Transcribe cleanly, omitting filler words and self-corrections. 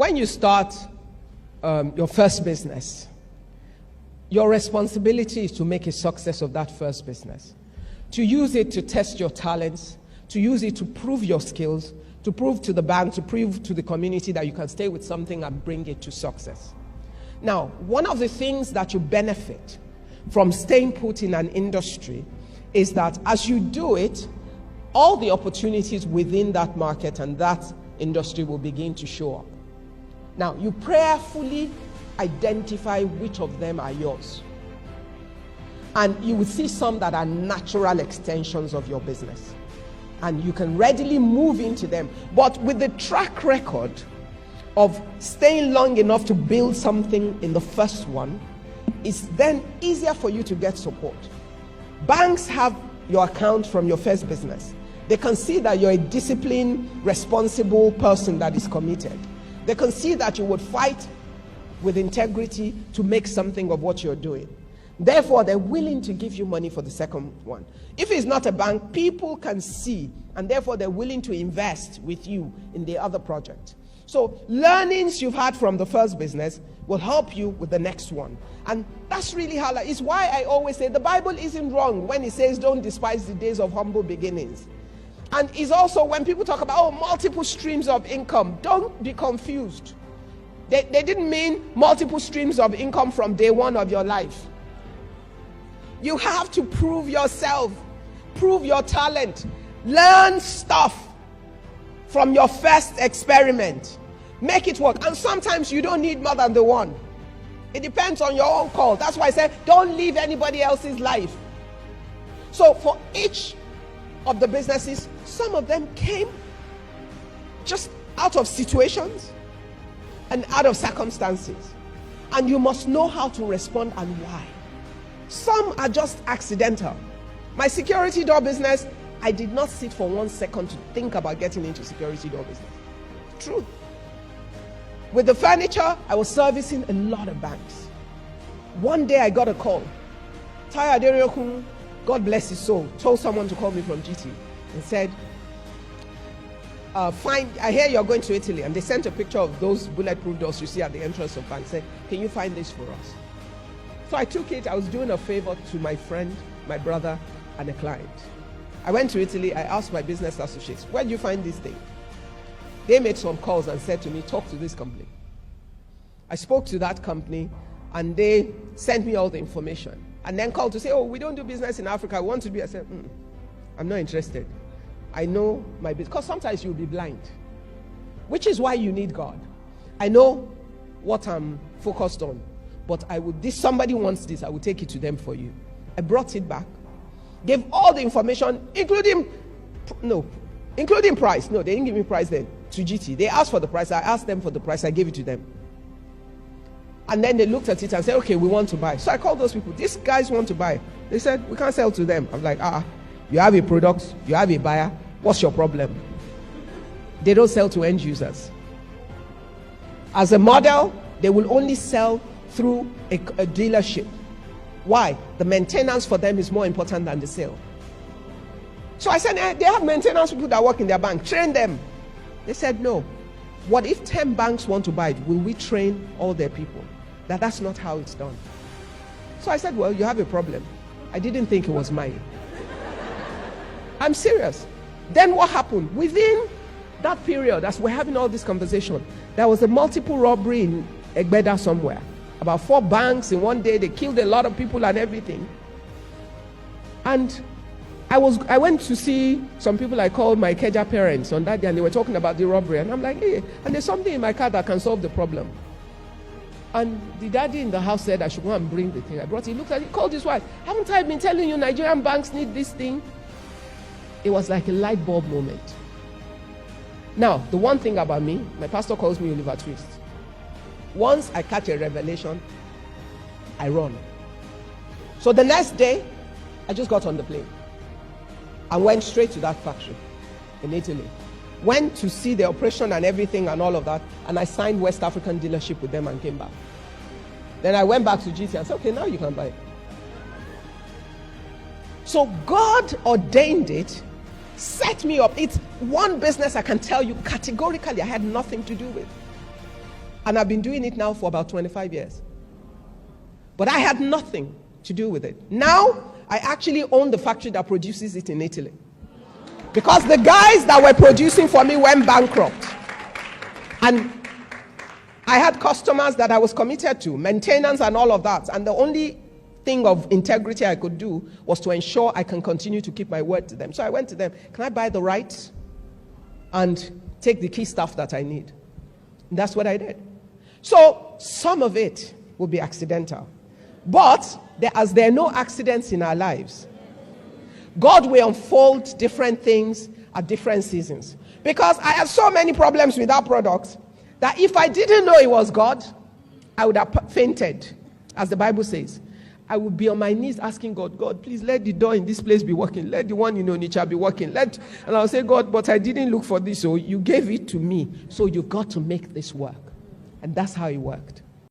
when you start your first business, your responsibility is to make a success of that first business, to use it to test your talents, to use it to prove your skills, to prove to the bank, to prove to the community that you can stay with something and bring it to success. Now, one of the things that you benefit from staying put in an industry is that as you do it, all the opportunities within that market and that industry will begin to show up. Now, you prayerfully identify which of them are yours. And you will see some that are natural extensions of your business. And you can readily move into them. But with the track record of staying long enough to build something in the first one, it's then easier for you to get support. Banks have your account from your first business. They can see that you're a disciplined, responsible person that is committed. They can see that you would fight with integrity to make something of what you're doing. Therefore, they're willing to give you money for the second one. If it's not a bank, people can see, and therefore they're willing to invest with you in the other project. So learnings you've had from the first business will help you with the next one. And that's really how, it's why I always say the Bible isn't wrong when it says don't despise the days of humble beginnings. And it's also when people talk about multiple streams of income, don't be confused. They didn't mean multiple streams of income from day one of your life. You have to prove yourself, prove your talent, learn stuff from your first experiment, make it work. And sometimes you don't need more than the one. It depends on your own call. That's why I said don't live anybody else's life. So for each of the businesses, some of them came just out of situations and out of circumstances, and you must know how to respond and why. Some are just accidental. My security door business, I did not sit for 1 second to think about getting into security door business. True. With the furniture, I was servicing a lot of banks. One day I got a call. Tayo Aderokunmu, God bless his soul, told someone to call me from GT and said, I hear you're going to Italy, and they sent a picture of those bulletproof doors you see at the entrance of bank. Said, can you find this for us? So I took it. I was doing a favor to my friend, my brother, and a client. I went to Italy. I asked my business associates, where did you find this thing? They made some calls and said to me, talk to this company. I spoke to that company, and they sent me all the information. And then called to say, oh, we don't do business in Africa. I want to be. I said, I'm not interested. I know my business. Because sometimes you'll be blind, which is why you need God. I know what I'm focused on, but somebody wants this, I will take it to them for you. I brought it back, gave all the information, including price. No, they didn't give me price then, to GT. They asked for the price. I asked them for the price. I gave it to them. And then they looked at it and said, okay, we want to buy. So I called those people. These guys want to buy. They said, we can't sell to them. I'm like, you have a product, you have a buyer. What's your problem? They don't sell to end users. As a model, they will only sell through a dealership. Why? The maintenance for them is more important than the sale. So I said, they have maintenance people that work in their bank. Train them. They said, no. What if 10 banks want to buy it? Will we train all their people? That's not how it's done. So I said, well, you have a problem. I didn't think it was mine. I'm serious. Then what happened? Within that period, as we're having all this conversation, there was a multiple robbery in Egbeda somewhere. About 4 banks in one day. They killed a lot of people and everything. And I went to see some people I called my Ikeja parents on that day, and they were talking about the robbery. And I'm like, hey, and there's something in my car that can solve the problem. And the daddy in the house said I should go and bring the thing. I brought it. He looked at it, called his wife. Haven't I been telling you Nigerian banks need this thing? It was like a light bulb moment. Now, the one thing about me, my pastor calls me Oliver Twist. Once I catch a revelation, I run. So the next day, I just got on the plane. I went straight to that factory in Italy. Went to see the operation and everything and all of that, and I signed West African dealership with them and came back. Then I went back to GT and said, okay, now you can buy it. So God ordained it, set me up. It's one business I can tell you categorically I had nothing to do with. And I've been doing it now for about 25 years. But I had nothing to do with it. Now, I actually own the factory that produces it in Italy. Because the guys that were producing for me went bankrupt. And I had customers that I was committed to, maintenance and all of that. And the only thing of integrity I could do was to ensure I can continue to keep my word to them. So I went to them, can I buy the rights and take the key stuff that I need? And that's what I did. So some of it will be accidental. But as there are no accidents in our lives, God will unfold different things at different seasons. Because I had so many problems with that product that if I didn't know it was God, I would have fainted, as the Bible says. I would be on my knees asking God, God, please let the door in this place be working. Let the one in Onitsha be working. And I'll say, God, but I didn't look for this, so you gave it to me. So you've got to make this work. And that's how it worked.